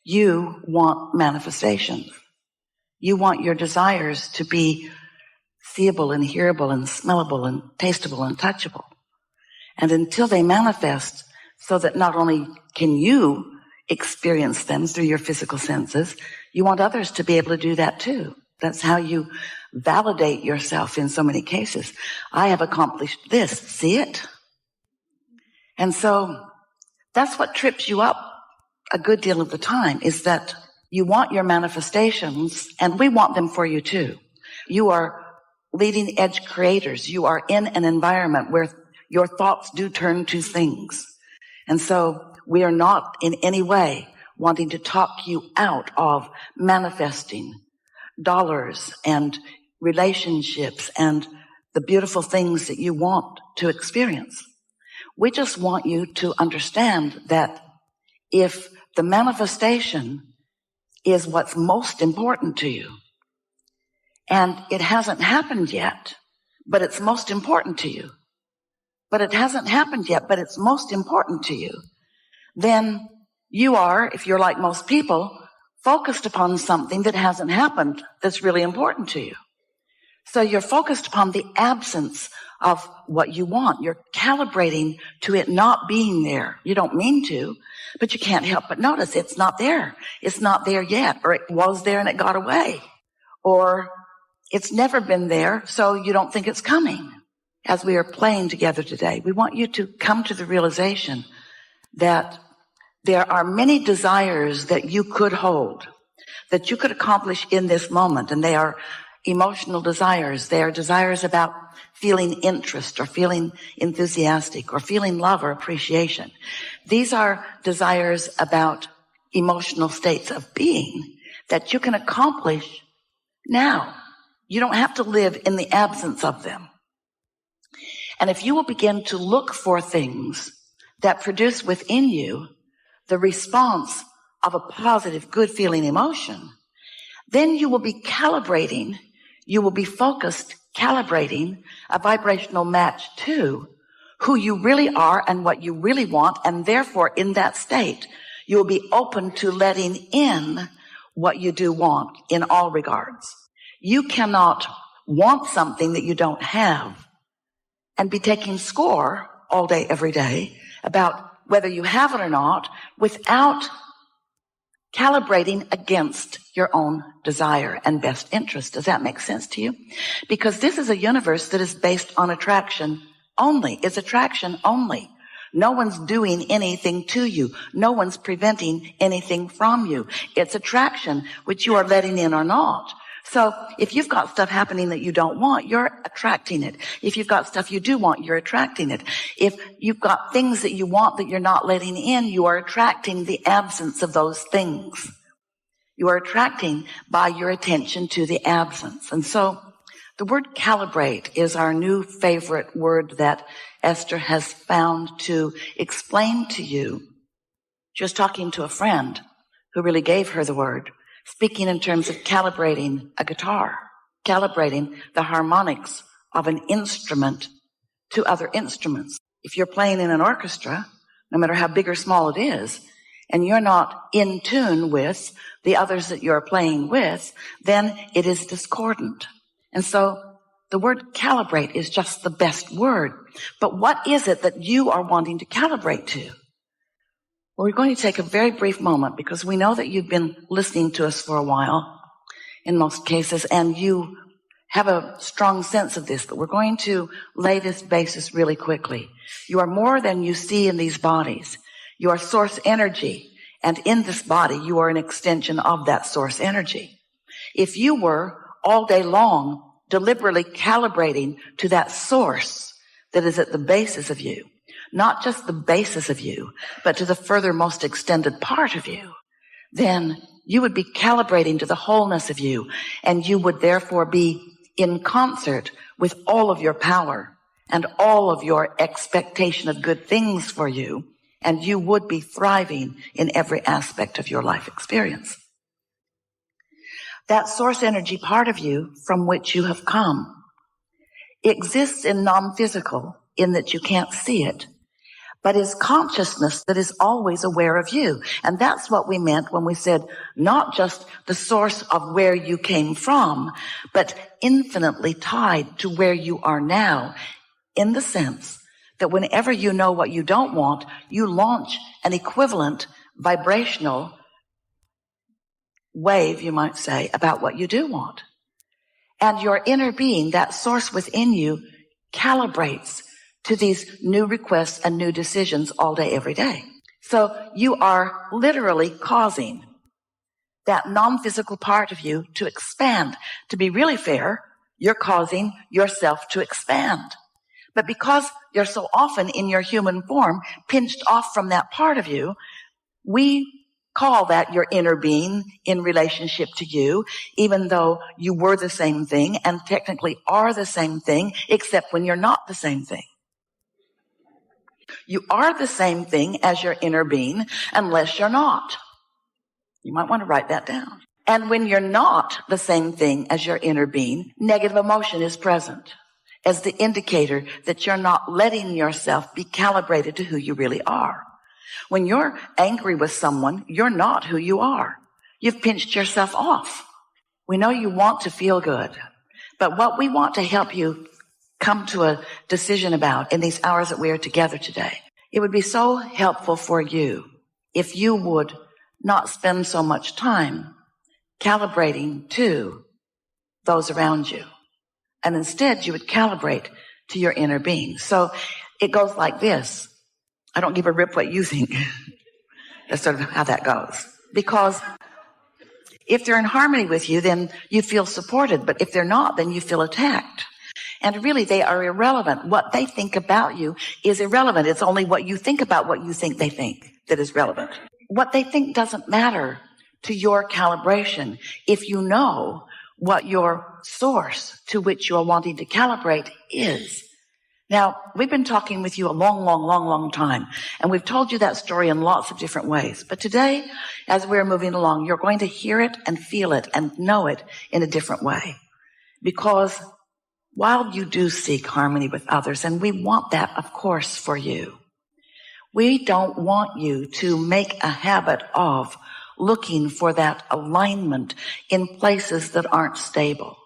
You want manifestations. You want your desires to be seeable and hearable and smellable and tasteable and touchable. And until they manifest so that not only can you experience them through your physical senses, you want others to be able to do that too. That's how you validate yourself in so many cases. I have accomplished this. See it? And so that's what trips you up a good deal of the time, is that you want your manifestations, and we want them for you too. You are leading edge creators. You are in an environment where your thoughts do turn to things. And so we are not in any way wanting to talk you out of manifesting dollars and relationships and the beautiful things that you want to experience. We just want you to understand that if the manifestation is what's most important to you, and it hasn't happened yet, but it's most important to you, but it hasn't happened yet, but it's most important to you, then you are, if you're like most people, focused upon something that hasn't happened that's really important to you. So you're focused upon the absence of what you want. You're calibrating to it not being there. You don't mean to, but you can't help but notice it's not there. It's not there yet, or it was there and it got away, or it's never been there, so you don't think it's coming. As we are playing together today, we want you to come to the realization that there are many desires that you could hold, that you could accomplish in this moment, and they are emotional desires. They are desires about feeling interest or feeling enthusiastic or feeling love or appreciation. These are desires about emotional states of being that you can accomplish now. You don't have to live in the absence of them. And if you will begin to look for things that produce within you the response of a positive, good feeling emotion, then you will be calibrating, you will be focused, calibrating a vibrational match to who you really are and what you really want. And therefore, in that state, you will be open to letting in what you do want in all regards. You cannot want something that you don't have and be taking score all day, every day about whether you have it or not without calibrating against your own desire and best interest. Does that make sense to you? Because this is a universe that is based on attraction only. It's attraction only. No one's doing anything to you. No one's preventing anything from you. It's attraction, which you are letting in or not. So if you've got stuff happening that you don't want, you're attracting it. If you've got stuff you do want, you're attracting it. If you've got things that you want that you're not letting in, you are attracting the absence of those things. You are attracting by your attention to the absence. And so the word calibrate is our new favorite word that Esther has found to explain to you. She was talking to a friend who really gave her the word, speaking in terms of calibrating a guitar, calibrating the harmonics of an instrument to other instruments. If you're playing in an orchestra, no matter how big or small it is, and you're not in tune with the others that you're playing with, then it is discordant. And so the word calibrate is just the best word. But what is it that you are wanting to calibrate to? Well, we're going to take a very brief moment because we know that you've been listening to us for a while in most cases, and you have a strong sense of this, but we're going to lay this basis really quickly. You are more than you see in these bodies. You are source energy, and in this body, you are an extension of that source energy. If you were all day long deliberately calibrating to that source that is at the basis of you, not just the basis of you, but to the furthermost extended part of you, then you would be calibrating to the wholeness of you, and you would therefore be in concert with all of your power and all of your expectation of good things for you, and you would be thriving in every aspect of your life experience. That source energy part of you from which you have come exists in non-physical, in that you can't see it, but is consciousness that is always aware of you. And that's what we meant when we said not just the source of where you came from, but infinitely tied to where you are now, in the sense that whenever you know what you don't want, you launch an equivalent vibrational wave, you might say, about what you do want. And your inner being, that source within you, calibrates to these new requests and new decisions all day, every day. So you are literally causing that non-physical part of you to expand. To be really fair, you're causing yourself to expand. But because you're so often in your human form, pinched off from that part of you, we call that your inner being in relationship to you, even though you were the same thing and technically are the same thing, except when you're not the same thing. You are the same thing as your inner being unless you're not. You might want to write that down. And when you're not the same thing as your inner being, negative emotion is present as the indicator that you're not letting yourself be calibrated to who you really are. When you're angry with someone, you're not who you are. You've pinched yourself off. We know you want to feel good, but what we want to help you come to a decision about in these hours that we are together today, it would be so helpful for you if you would not spend so much time calibrating to those around you. And instead, you would calibrate to your inner being. So it goes like this. I don't give a rip what you think. That's sort of how that goes. Because if they're in harmony with you, then you feel supported. But if they're not, then you feel attacked. And really, they are irrelevant. What they think about you is irrelevant. It's only what you think about what you think they think that is relevant. What they think doesn't matter to your calibration if you know what your source to which you're wanting to calibrate is. Now, we've been talking with you a long time, and we've told you that story in lots of different ways. But today, as we're moving along, you're going to hear it and feel it and know it in a different way. Because while you do seek harmony with others, and we want that, of course, for you, we don't want you to make a habit of looking for that alignment in places that aren't stable.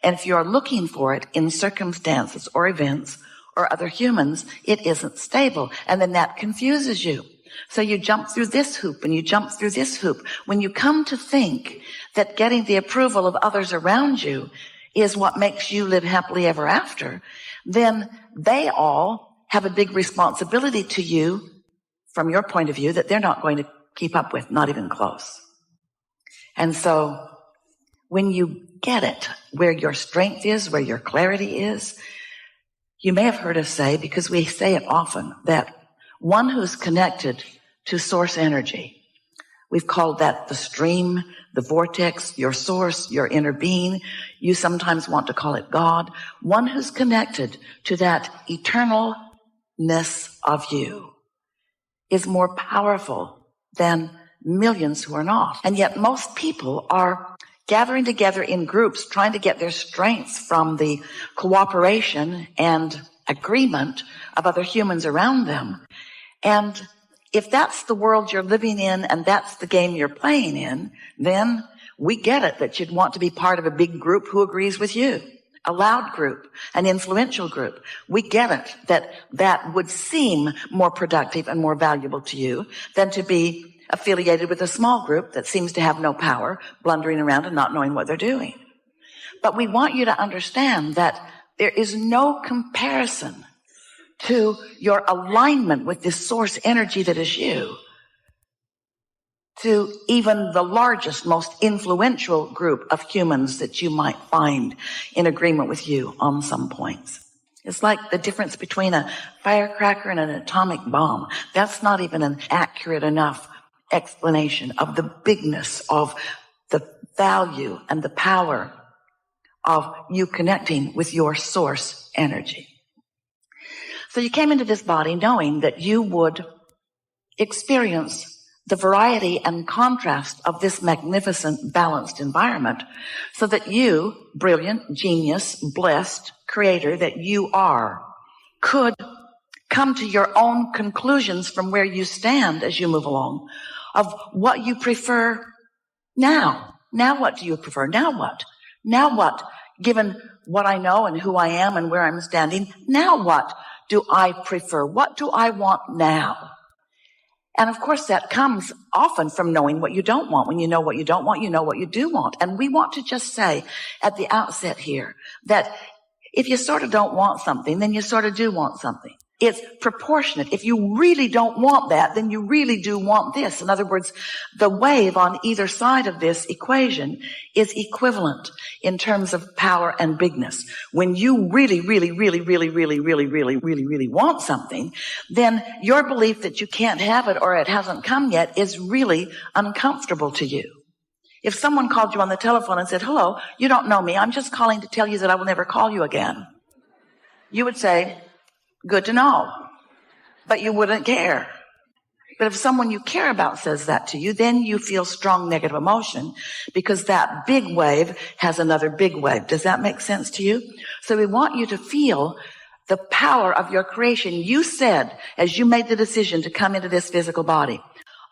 And if you're looking for it in circumstances or events or other humans, it isn't stable. And then that confuses you. So you jump through this hoop and you jump through this hoop. When you come to think that getting the approval of others around you is what makes you live happily ever after, then they all have a big responsibility to you from your point of view that they're not going to keep up with, not even close. And so when you get it, where your strength is, where your clarity is, you may have heard us say, because we say it often, that one who's connected to source energy, we've called that the stream, the vortex, your source, your inner being. You sometimes want to call it God. One who's connected to that eternalness of you is more powerful than millions who are not. And yet most people are gathering together in groups, trying to get their strength from the cooperation and agreement of other humans around them. And if that's the world you're living in and that's the game you're playing in, then we get it that you'd want to be part of a big group who agrees with you, a loud group, an influential group. We get it that that would seem more productive and more valuable to you than to be affiliated with a small group that seems to have no power, blundering around and not knowing what they're doing. But we want you to understand that there is no comparison to your alignment with this source energy that is you, to even the largest, most influential group of humans that you might find in agreement with you on some points. It's like the difference between a firecracker and an atomic bomb. That's not even an accurate enough explanation of the bigness of the value and the power of you connecting with your source energy. So you came into this body knowing that you would experience the variety and contrast of this magnificent, balanced environment so that you, brilliant, genius, blessed creator that you are, could come to your own conclusions from where you stand as you move along of what you prefer now. Now what do you prefer? Now what? Now what? Given what I know and who I am and where I'm standing, now what do I prefer? What do I want now? And of course, that comes often from knowing what you don't want. When you know what you don't want, you know what you do want. And we want to just say at the outset here that if you sort of don't want something, then you sort of do want something. It's proportionate. If you really don't want that, then you really do want this. In other words, the wave on either side of this equation is equivalent in terms of power and bigness. When you really want something, then your belief that you can't have it or it hasn't come yet is really uncomfortable to you. If someone called you on the telephone and said, hello, you don't know me, I'm just calling to tell you that I will never call you again, you would say, good to know, but you wouldn't care. But if someone you care about says that to you, then you feel strong negative emotion because that big wave has another big wave. Does that make sense to you? So we want you to feel the power of your creation. You said, as you made the decision to come into this physical body,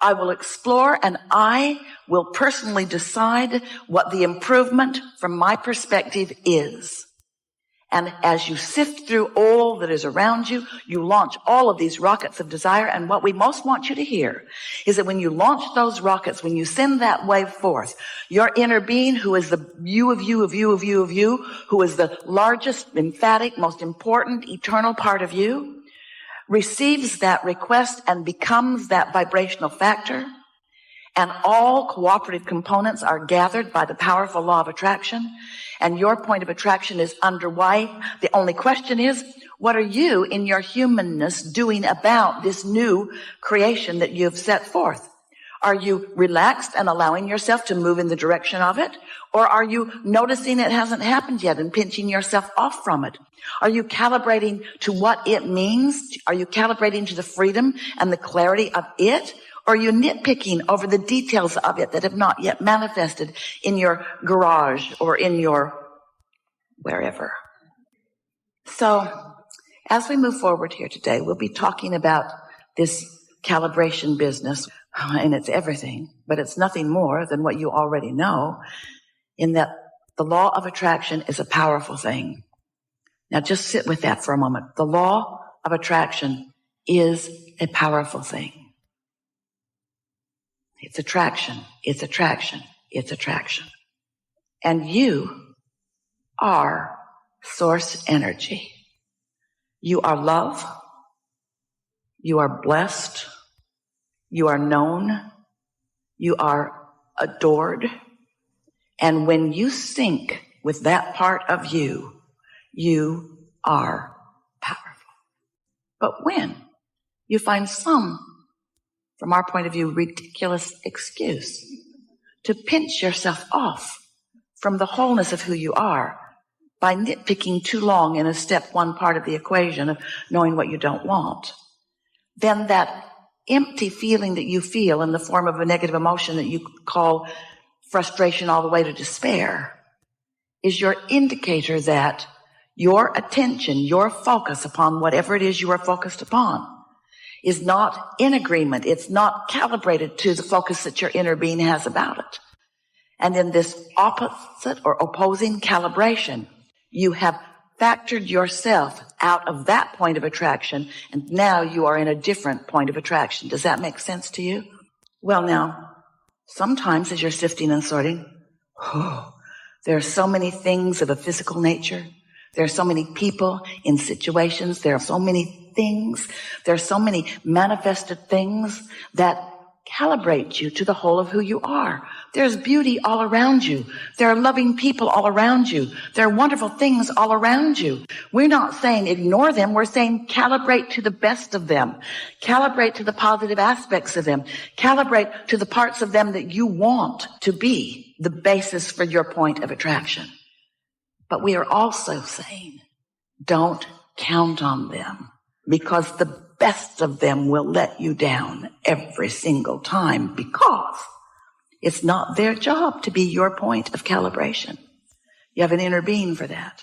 I will explore and I will personally decide what the improvement from my perspective is. And as you sift through all that is around you, you launch all of these rockets of desire. And what we most want you to hear is that when you launch those rockets, when you send that wave forth, your inner being, who is the you of you, of you, of you, of you, who is the largest, emphatic, most important, eternal part of you, receives that request and becomes that vibrational factor. And all cooperative components are gathered by the powerful law of attraction. And your point of attraction is underway. The only question is, what are you in your humanness doing about this new creation that you've set forth? Are you relaxed and allowing yourself to move in the direction of it? Or are you noticing it hasn't happened yet and pinching yourself off from it? Are you calibrating to what it means? Are you calibrating to the freedom and the clarity of it? Or are you nitpicking over the details of it that have not yet manifested in your garage or in your wherever? So as we move forward here today, we'll be talking about this calibration business, and it's everything, but it's nothing more than what you already know, in that the law of attraction is a powerful thing. Now just sit with that for a moment. The law of attraction is a powerful thing. It's attraction, it's attraction, it's attraction. And you are source energy. You are love. You are blessed. You are known. You are adored. And when you sync with that part of you, you are powerful. But when you find some, from our point of view, ridiculous excuse to pinch yourself off from the wholeness of who you are by nitpicking too long in a step one part of the equation of knowing what you don't want, then that empty feeling that you feel in the form of a negative emotion that you call frustration all the way to despair is your indicator that your attention, your focus upon whatever it is you are focused upon is not in agreement. It's not calibrated to the focus that your inner being has about it. And in this opposite or opposing calibration, you have factored yourself out of that point of attraction, and now you are in a different point of attraction. Does that make sense to you? Well, now, sometimes as you're sifting and sorting, there are so many things of a physical nature. There are so many people in situations. There are so many things. There are so many manifested things that calibrate you to the whole of who you are. There's beauty all around you. There are loving people all around you. There are wonderful things all around you. We're not saying ignore them. We're saying calibrate to the best of them. Calibrate to the positive aspects of them. Calibrate to the parts of them that you want to be the basis for your point of attraction. But we are also saying don't count on them, because the best of them will let you down every single time, because it's not their job to be your point of calibration. You have an inner being for that.